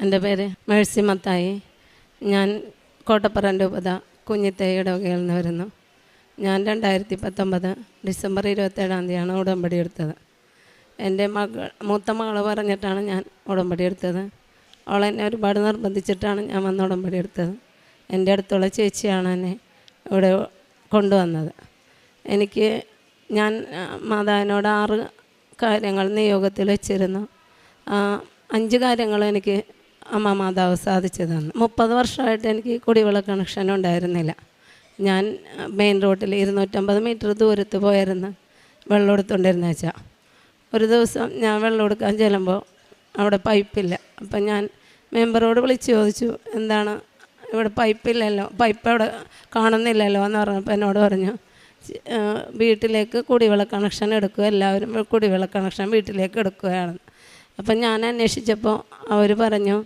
എൻ്റെ പേര് മേഴ്സി മത്തായി. ഞാൻ കോട്ടപ്പുറം രൂപത കുഞ്ഞിത്തൈ ഇടവകയിൽ നിന്ന് വരുന്നു. ഞാൻ 2019 ഡിസംബർ 27 ഉടമ്പടി എടുത്തത്. എൻ്റെ മൂത്ത മകൾ പറഞ്ഞിട്ടാണ് ഞാൻ ഉടമ്പടി എടുത്തത്. അവളെന്നെ ഒരുപാട് നിർബന്ധിച്ചിട്ടാണ് ഞാൻ വന്ന് ഉടമ്പടി എടുത്തത്. എൻ്റെ അടുത്തുള്ള ചേച്ചിയാണ് എന്നെ ഇവിടെ കൊണ്ടുവന്നത്. ഞാൻ മാതാവിനോട് 6 കാര്യങ്ങൾ നിയോഗത്തിൽ വെച്ചിരുന്നു. 5 കാര്യങ്ങൾ എനിക്ക് അമ്മ മാതാവ് സാധിച്ചു തന്നു. 30 വർഷമായിട്ട് എനിക്ക് കുടിവെള്ള കണക്ഷൻ ഉണ്ടായിരുന്നില്ല. ഞാൻ മെയിൻ റോഡിൽ 250 മീറ്റർ ദൂരത്ത് പോയിരുന്നു വെള്ളം എടുത്തുകൊണ്ടിരുന്ന വെച്ചാൽ. ഒരു ദിവസം ഞാൻ വെള്ളം എടുക്കാൻ ചെല്ലുമ്പോൾ അവിടെ പൈപ്പില്ല. അപ്പം ഞാൻ മെമ്പറോട് വിളിച്ച് ചോദിച്ചു, എന്താണ് ഇവിടെ പൈപ്പില്ലല്ലോ, പൈപ്പ് അവിടെ കാണുന്നില്ലല്ലോ എന്ന് പറഞ്ഞപ്പോൾ എന്നോട് പറഞ്ഞു, വീട്ടിലേക്ക് കുടിവെള്ള കണക്ഷൻ എടുക്കുക, എല്ലാവരും കുടിവെള്ള കണക്ഷൻ വീട്ടിലേക്ക് എടുക്കുകയാണ്. അപ്പം ഞാൻ അന്വേഷിച്ചപ്പോൾ അവർ പറഞ്ഞു,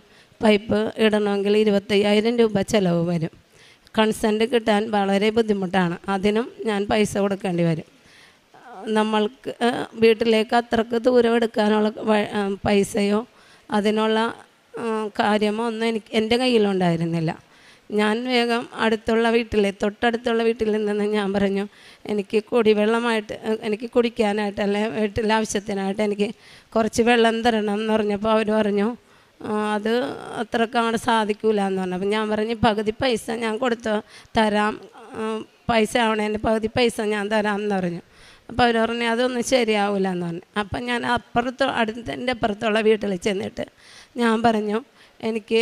പൈപ്പ് ഇടണമെങ്കിൽ 25,000 രൂപ ചിലവ് വരും. കൺസെൻറ്റ് കിട്ടാൻ വളരെ ബുദ്ധിമുട്ടാണ്. അതിനും ഞാൻ പൈസ കൊടുക്കേണ്ടി വരും. നമ്മൾക്ക് വീട്ടിലേക്ക് അത്രക്ക് ദൂരം എടുക്കാനുള്ള പൈസയോ അതിനുള്ള കാര്യമോ ഒന്നും എൻ്റെ കയ്യിലുണ്ടായിരുന്നില്ല. ഞാൻ വേഗം തൊട്ടടുത്തുള്ള വീട്ടിൽ നിന്ന് ഞാൻ പറഞ്ഞു, എനിക്ക് കുടിവെള്ളമായിട്ട്, എനിക്ക് കുടിക്കാനായിട്ട് അല്ലെ വീട്ടിലെ ആവശ്യത്തിനായിട്ട് എനിക്ക് കുറച്ച് വെള്ളം തരണം എന്ന് പറഞ്ഞപ്പോൾ അവർ പറഞ്ഞു, അത് അത്രക്കാണ് സാധിക്കില്ല എന്ന് പറഞ്ഞു. അപ്പം ഞാൻ പറഞ്ഞു, പകുതി പൈസ ഞാൻ തരാം, പൈസ ആവണേൻ്റെ പകുതി പൈസ ഞാൻ തരാമെന്ന് പറഞ്ഞു. അപ്പോൾ അവർ പറഞ്ഞു, അതൊന്നും ശരിയാവില്ല എന്ന് പറഞ്ഞു. അപ്പം ഞാൻ എൻ്റെ അപ്പുറത്തുള്ള വീട്ടിൽ ചെന്നിട്ട് ഞാൻ പറഞ്ഞു, എനിക്ക്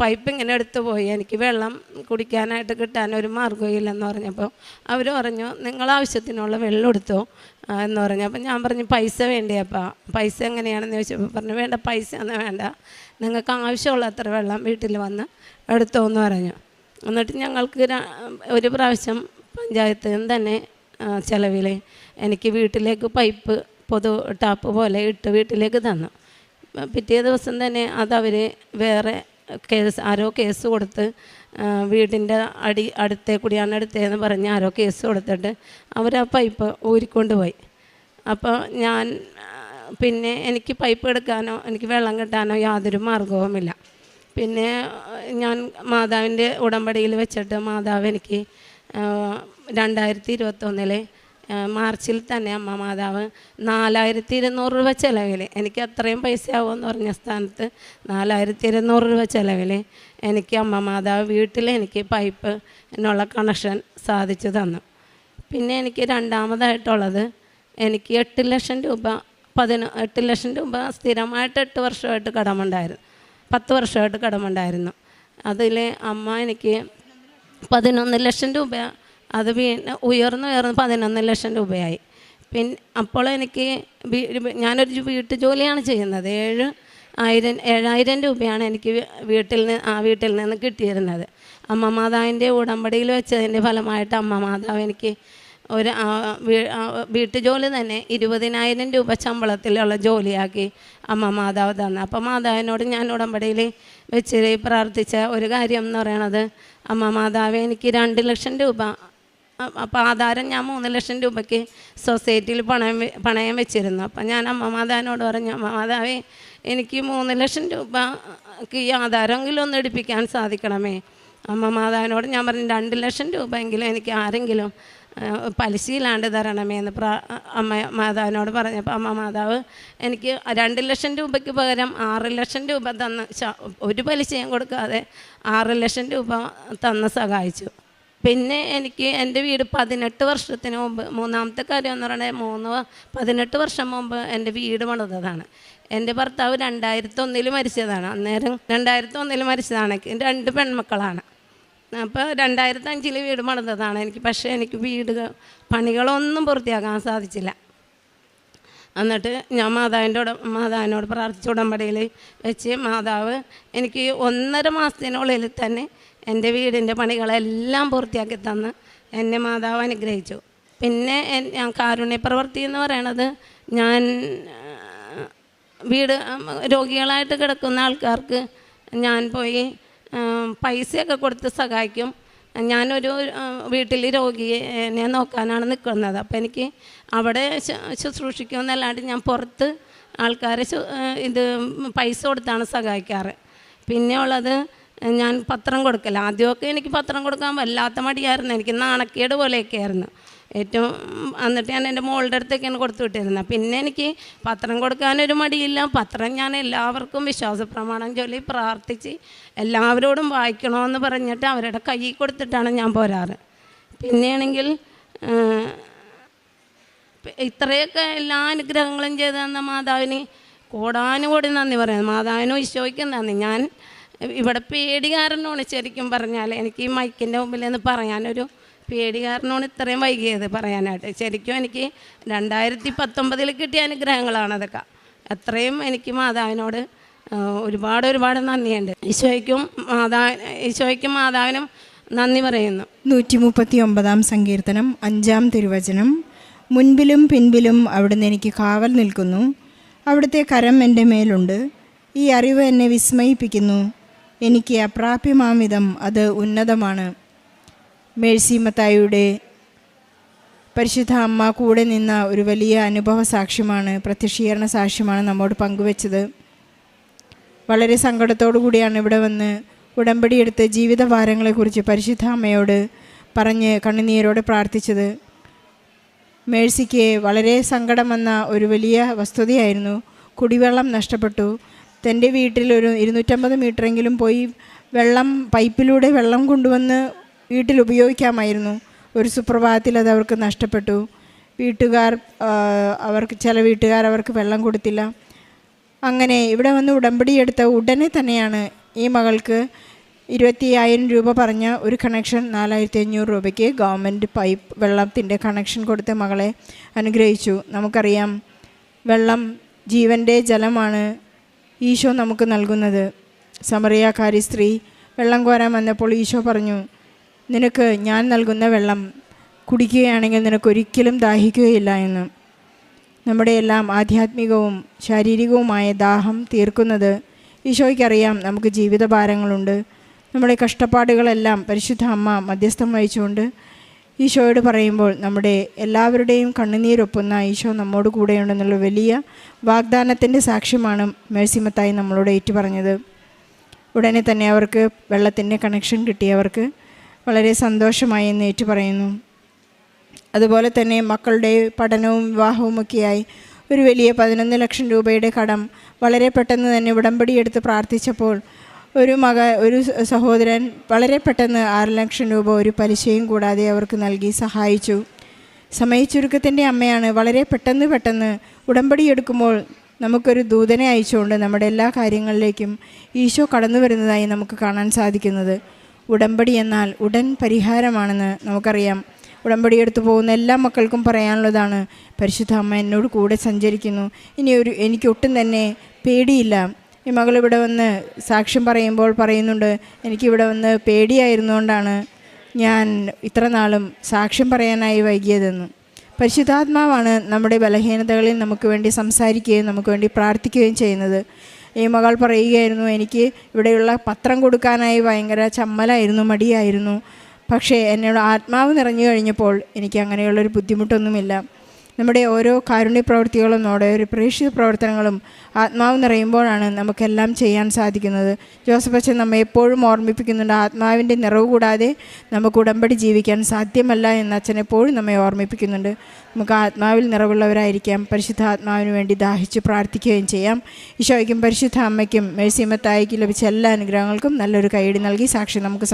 പൈപ്പ് ഇങ്ങനെ എടുത്തു പോയി, എനിക്ക് വെള്ളം കുടിക്കാനായിട്ട് കിട്ടാനൊരു മാർഗ്ഗമില്ലെന്ന് പറഞ്ഞപ്പോൾ അവർ പറഞ്ഞു, നിങ്ങളാവശ്യത്തിനുള്ള വെള്ളം എടുത്തോ എന്ന് പറഞ്ഞു. അപ്പം ഞാൻ പറഞ്ഞു, പൈസ വേണ്ടിയപ്പാ, പൈസ എങ്ങനെയാണെന്ന് ചോദിച്ചപ്പോൾ പറഞ്ഞു, വേണ്ട, പൈസ ഒന്നും വേണ്ട, നിങ്ങൾക്ക് ആവശ്യമുള്ള അത്ര വെള്ളം വീട്ടിൽ വന്ന് എടുത്തോ എന്ന് പറഞ്ഞു. എന്നിട്ട് ഞങ്ങൾക്ക് ഒരു പ്രാവശ്യം പഞ്ചായത്തിൽ നിന്ന് തന്നെ ചിലവിൽ എനിക്ക് വീട്ടിലേക്ക് പൈപ്പ് ടാപ്പ് പോലെ ഇട്ട് വീട്ടിലേക്ക് തന്നു. പിറ്റേ ദിവസം തന്നെ അതവർ വേറെ ആരോ കേസ് കൊടുത്ത് വീടിൻ്റെ അടുത്തേ കൂടിയാണ് എടുത്തതെന്ന് പറഞ്ഞ് ആരോ കേസ് കൊടുത്തിട്ട് അവർ ആ പൈപ്പ് ഊരിക്കൊണ്ടുപോയി. അപ്പോൾ പിന്നെ എനിക്ക് പൈപ്പ് എടുക്കാനോ എനിക്ക് വെള്ളം കിട്ടാനോ യാതൊരു മാർഗവുമില്ല. പിന്നെ ഞാൻ മാതാവിൻ്റെ ഉടമ്പടിയിൽ വെച്ചിട്ട് മാതാവ് എനിക്ക് 2021 മാർച്ചിൽ തന്നെ അമ്മ മാതാവ് 4,200 രൂപ ചിലവിൽ, എനിക്ക് അത്രയും പൈസ ആവുമെന്ന് പറഞ്ഞ സ്ഥാനത്ത് 4,200 രൂപ ചിലവിൽ എനിക്ക് അമ്മ മാതാവ് വീട്ടിൽ എനിക്ക് പൈപ്പ് എന്നുള്ള കണക്ഷൻ സാധിച്ചു തന്നു. പിന്നെ എനിക്ക് രണ്ടാമതായിട്ടുള്ളത്, എനിക്ക് 8 ലക്ഷം രൂപ സ്ഥിരമായിട്ട് 8 വർഷമായിട്ട് കടമുണ്ടായിരുന്നു, 10 വർഷമായിട്ട് കടമുണ്ടായിരുന്നു. അതിൽ അമ്മ എനിക്ക് 11 ലക്ഷം രൂപ, അത് ഉയർന്ന് 11 ലക്ഷം രൂപയായി. അപ്പോൾ എനിക്ക് ഞാനൊരു വീട്ടുജോലിയാണ് ചെയ്യുന്നത്. 7,000 രൂപയാണ് എനിക്ക് വീട്ടിൽ നിന്ന് കിട്ടിയിരുന്നത്. അമ്മ മാതാവിൻ്റെ ഉടമ്പടിയിൽ വെച്ചതിൻ്റെ ഫലമായിട്ട് അമ്മ മാതാവ് എനിക്ക് ഒരു വീട്ടുജോലി തന്നെ 20,000 രൂപ ശമ്പളത്തിലുള്ള ജോലിയാക്കി അമ്മ മാതാവ് തന്നു. അപ്പോൾ മാതാവിനോട് ഞാൻ ഉടമ്പടിയിൽ വെച്ച് പ്രാർത്ഥിച്ച ഒരു കാര്യം എന്ന് പറയണത്, അമ്മ മാതാവ് എനിക്ക് 2 ലക്ഷം രൂപ, അപ്പോൾ ആധാരം ഞാൻ 3 ലക്ഷം രൂപയ്ക്ക് സൊസൈറ്റിയിൽ പണയം വെച്ചിരുന്നു. അപ്പം ഞാൻ അമ്മ മാതാവിനോട് പറഞ്ഞു, അമ്മ മാതാവേ, എനിക്ക് 3 ലക്ഷം രൂപയ്ക്ക് ഈ ആധാരമെങ്കിലും ഒന്ന് എടുപ്പിക്കാൻ സാധിക്കണമേ. അമ്മ മാതാവിനോട് ഞാൻ പറഞ്ഞു, 2 ലക്ഷം രൂപ എങ്കിലും എനിക്ക് ആരെങ്കിലും പലിശയിലാണ്ട് തരണമേ എന്ന് അമ്മ മാതാവിനോട് പറഞ്ഞപ്പോൾ അമ്മ മാതാവ് എനിക്ക് 2 ലക്ഷം രൂപയ്ക്ക് പകരം 6 ലക്ഷം രൂപ തന്ന്, ഒരു പലിശയും കൊടുക്കാതെ 6 ലക്ഷം രൂപ തന്ന് സഹായിച്ചു. പിന്നെ എനിക്ക് എൻ്റെ വീട് 18 വർഷത്തിന് മുമ്പ്, മൂന്നാമത്തെ കാര്യം എന്ന് പറയുന്നത് 18 വർഷം മുമ്പ് എൻ്റെ വീട് പണിതതാണ്. എൻ്റെ ഭർത്താവ് 2001 മരിച്ചതാണ്. അന്നേരം 2001 മരിച്ചതാണ്. 2 പെൺമക്കളാണ്. അപ്പോൾ 2005 വീട് പണിതതാണ് എനിക്ക്. പക്ഷേ എനിക്ക് പണികളൊന്നും പൂർത്തിയാക്കാൻ സാധിച്ചില്ല. എന്നിട്ട് ഞാൻ മാതാവിനോട് പ്രാർത്ഥിച്ച ഉടമ്പടിയിൽ വെച്ച് മാതാവ് എനിക്ക് 1.5 മാസത്തിനുള്ളിൽ തന്നെ എൻ്റെ വീടിൻ്റെ പണികളെല്ലാം പൂർത്തിയാക്കി തന്ന് എന്നെ മാതാവ് അനുഗ്രഹിച്ചു. പിന്നെ ഞാൻ കാരുണ്യ പ്രവൃത്തി എന്ന് പറയണത്, ഞാൻ രോഗികളായിട്ട് കിടക്കുന്ന ആൾക്കാർക്ക് ഞാൻ പോയി പൈസയൊക്കെ കൊടുത്ത് സഹായിക്കും. ഞാനൊരു വീട്ടിൽ രോഗിയെ നോക്കാനാണ് നിൽക്കുന്നത്. അപ്പോൾ എനിക്ക് അവിടെ ശുശ്രൂഷിക്കുമെന്നല്ലാണ്ട് ഞാൻ പുറത്ത് ആൾക്കാരെ പൈസ കൊടുത്താണ് സഹായിക്കാറ്. പിന്നെ ഉള്ളത് ഞാൻ പത്രം കൊടുക്കല. ആദ്യമൊക്കെ എനിക്ക് പത്രം കൊടുക്കാൻ വല്ലാത്ത മടിയായിരുന്നു, എനിക്ക് നാണക്കേട് പോലെയൊക്കെ ആയിരുന്നു ഏറ്റവും. എന്നിട്ട് ഞാൻ എൻ്റെ മോളുടെ അടുത്തേക്കാണ് കൊടുത്തു വിട്ടിരുന്നത്. പിന്നെ എനിക്ക് പത്രം കൊടുക്കാനൊരു മടിയില്ല. പത്രം ഞാൻ എല്ലാവർക്കും വിശ്വാസ പ്രമാണം ചൊല്ലി പ്രാർത്ഥിച്ച് എല്ലാവരോടും വായിക്കണമെന്ന് പറഞ്ഞിട്ട് അവരുടെ കയ്യിൽ കൊടുത്തിട്ടാണ് ഞാൻ പോരാറ്. പിന്നെയാണെങ്കിൽ ഇത്രയൊക്കെ എല്ലാ അനുഗ്രഹങ്ങളും ചെയ്ത് തന്ന മാതാവിന് കോടാനുകോടി നന്ദി പറയുന്നു. മാതാവിനും ഈശോയ്ക്കും നന്ദി. ഞാൻ ഇവിടെ പേടി കാരണമാണ് ശരിക്കും പറഞ്ഞാൽ, എനിക്ക് ഈ മൈക്കിൻ്റെ മുമ്പിൽ നിന്ന് പറയാനൊരു പേടി കാരണമാണ് ഇത്രയും വൈകിയത് പറയാനായിട്ട്. ശരിക്കും എനിക്ക് 2019 കിട്ടിയ അനുഗ്രഹങ്ങളാണ് അതൊക്കെ. അത്രയും എനിക്ക് മാതാവിനോട് ഒരുപാട് നന്ദിയുണ്ട്. ഈശോയ്ക്കും മാതാവിനും നന്ദി പറയുന്നു. 139 സങ്കീർത്തനം 5 തിരുവചനം. മുൻപിലും പിൻപിലും അവിടുന്ന് എനിക്ക് കാവൽ നിൽക്കുന്നു, അവിടുത്തെ കരം എൻ്റെ മേലുണ്ട്. ഈ അറിവ് എന്നെ വിസ്മയിപ്പിക്കുന്നു, എനിക്ക് അപ്രാപ്യമാം വിധം അത് ഉന്നതമാണ്. മേഴ്സി മത്തായിയുടെ പരിശുദ്ധ അമ്മ കൂടെ നിന്ന ഒരു വലിയ അനുഭവ സാക്ഷ്യമാണ്, പ്രത്യക്ഷീകരണ സാക്ഷ്യമാണ് നമ്മോട് പങ്കുവെച്ചത്. വളരെ സങ്കടത്തോടു കൂടിയാണ് ഇവിടെ വന്ന് ഉടമ്പടിയെടുത്ത് ജീവിതഭാരങ്ങളെക്കുറിച്ച് പരിശുദ്ധ അമ്മയോട് പറഞ്ഞ് കണ്ണുനീരോടെ പ്രാർത്ഥിച്ചത്. മേഴ്സിക്ക് വളരെ സങ്കടം വന്ന ഒരു വലിയ വസ്തുതയായിരുന്നു. കുടിവെള്ളം നഷ്ടപ്പെട്ടു. തൻ്റെ വീട്ടിൽ ഒരു 250 മീറ്ററെങ്കിലും പോയി പൈപ്പിലൂടെ വെള്ളം കൊണ്ടുവന്ന് വീട്ടിൽ ഉപയോഗിക്കാമായിരുന്നു. ഒരു സുപ്രഭാതത്തിൽ അത് അവർക്ക് നഷ്ടപ്പെട്ടു. ചില വീട്ടുകാർ അവർക്ക് വെള്ളം കൊടുത്തില്ല. അങ്ങനെ ഇവിടെ വന്ന് ഉടമ്പടിയെടുത്ത ഉടനെ തന്നെയാണ് ഈ മകൾക്ക് 25,000 രൂപ പറഞ്ഞ ഒരു കണക്ഷൻ 4,500 രൂപയ്ക്ക് ഗവൺമെൻറ് പൈപ്പ് വെള്ളത്തിൻ്റെ കണക്ഷൻ കൊടുത്ത് മകളെ അനുഗ്രഹിച്ചു. നമുക്കറിയാം, വെള്ളം ജീവൻ്റെ ജലമാണ് ഈശോ നമുക്ക് നൽകുന്നത്. സമറിയാക്കാരി സ്ത്രീ വെള്ളം കോരാൻ വന്നപ്പോൾ ഈശോ പറഞ്ഞു, നിനക്ക് ഞാൻ നൽകുന്ന വെള്ളം കുടിക്കുകയാണെങ്കിൽ നിനക്കൊരിക്കലും ദാഹിക്കുകയില്ല എന്ന്. നമ്മുടെ എല്ലാം ആധ്യാത്മികവും ശാരീരികവുമായ ദാഹം തീർക്കുന്നത് ഈശോയ്ക്കറിയാം. നമുക്ക് ജീവിതഭാരങ്ങളുണ്ട്. നമ്മുടെ കഷ്ടപ്പാടുകളെല്ലാം പരിശുദ്ധ അമ്മ മധ്യസ്ഥം വഹിച്ചുകൊണ്ട് ഈശോയോട് പറയുമ്പോൾ നമ്മുടെ എല്ലാവരുടെയും കണ്ണുനീരൊപ്പുന്ന ഈശോ നമ്മോട് കൂടെയുണ്ടെന്നുള്ള വലിയ വാഗ്ദാനത്തിൻ്റെ സാക്ഷ്യമാണ് മേഴ്സി മത്തായി നമ്മളോട് ഏറ്റുപറഞ്ഞത്. ഉടനെ തന്നെ അവർക്ക് വെള്ളത്തിൻ്റെ കണക്ഷൻ കിട്ടിയവർക്ക് വളരെ സന്തോഷമായി എന്ന് ഏറ്റുപറയുന്നു. അതുപോലെ തന്നെ മക്കളുടെ പഠനവും വിവാഹവുമൊക്കെയായി ഒരു വലിയ 11 ലക്ഷം രൂപയുടെ കടം വളരെ പെട്ടെന്ന് തന്നെ ഉടമ്പടിയെടുത്ത് പ്രാർത്ഥിച്ചപ്പോൾ ഒരു സഹോദരൻ വളരെ പെട്ടെന്ന് 6 ലക്ഷം രൂപ ഒരു പലിശയും കൂടാതെ അവർക്ക് നൽകി സഹായിച്ചു. സമയച്ചുരുക്കത്തിൻ്റെ അമ്മയാണ്. വളരെ പെട്ടെന്ന് ഉടമ്പടിയെടുക്കുമ്പോൾ നമുക്കൊരു ദൂതനെ അയച്ചുകൊണ്ട് നമ്മുടെ എല്ലാ കാര്യങ്ങളിലേക്കും ഈശോ കടന്നു വരുന്നതായി നമുക്ക് കാണാൻ സാധിക്കുന്നത്. ഉടമ്പടി എന്നാൽ ഉടൻ പരിഹാരമാണെന്ന് നമുക്കറിയാം. ഉടമ്പടിയെടുത്ത് പോകുന്ന എല്ലാ മക്കൾക്കും പറയാനുള്ളതാണ്, പരിശുദ്ധ അമ്മ എന്നോട് കൂടെ സഞ്ചരിക്കുന്നു. എനിക്ക് ഒട്ടും തന്നെ പേടിയില്ല. ഈ മകളിവിടെ വന്ന് സാക്ഷ്യം പറയുമ്പോൾ പറയുന്നുണ്ട്, എനിക്കിവിടെ വന്ന് പേടിയായിരുന്നുകൊണ്ടാണ് ഞാൻ ഇത്ര നാളും സാക്ഷ്യം പറയാനായി വൈകിയതെന്ന്. പരിശുദ്ധാത്മാവാണ് നമ്മുടെ ബലഹീനതകളിൽ നമുക്ക് വേണ്ടി സംസാരിക്കുകയും നമുക്ക് വേണ്ടി പ്രാർത്ഥിക്കുകയും ചെയ്യുന്നത്. ഈ മകൾ പറയുകയായിരുന്നു, എനിക്ക് ഇവിടെയുള്ള പത്രം കൊടുക്കാനായി ഭയങ്കര ചമ്മലായിരുന്നു, മടിയായിരുന്നു. പക്ഷേ എന്നോട് ആത്മാവ് നിറഞ്ഞു കഴിഞ്ഞപ്പോൾ എനിക്ക് അങ്ങനെയുള്ളൊരു ബുദ്ധിമുട്ടൊന്നുമില്ല. നമ്മുടെ ഓരോ കാരുണ്യ പ്രവൃത്തികളും നമ്മുടെ ഒരു പ്രേക്ഷിത പ്രവർത്തനങ്ങളും ആത്മാവ് നിറയുമ്പോഴാണ് നമുക്കെല്ലാം ചെയ്യാൻ സാധിക്കുന്നത്. ജോസഫ് അച്ഛൻ നമ്മെ എപ്പോഴും ഓർമ്മിപ്പിക്കുന്നുണ്ട്, ആത്മാവിൻ്റെ നിറവ് കൂടാതെ നമുക്ക് ഉടമ്പടി ജീവിക്കാൻ സാധ്യമല്ല എന്ന് അച്ഛൻ എപ്പോഴും നമ്മെ ഓർമ്മിപ്പിക്കുന്നുണ്ട്. നമുക്ക് ആത്മാവിൽ നിറവുള്ളവരായിരിക്കാം. പരിശുദ്ധ ആത്മാവിന് വേണ്ടി ദാഹിച്ച് പ്രാർത്ഥിക്കുകയും ചെയ്യാം. ഈശോയ്ക്കും പരിശുദ്ധ അമ്മയ്ക്കും മേഴ്സി മത്തായിക്ക് ലഭിച്ച എല്ലാ അനുഗ്രഹങ്ങൾക്കും നല്ലൊരു കൈയടി നൽകി സാക്ഷി നമുക്ക്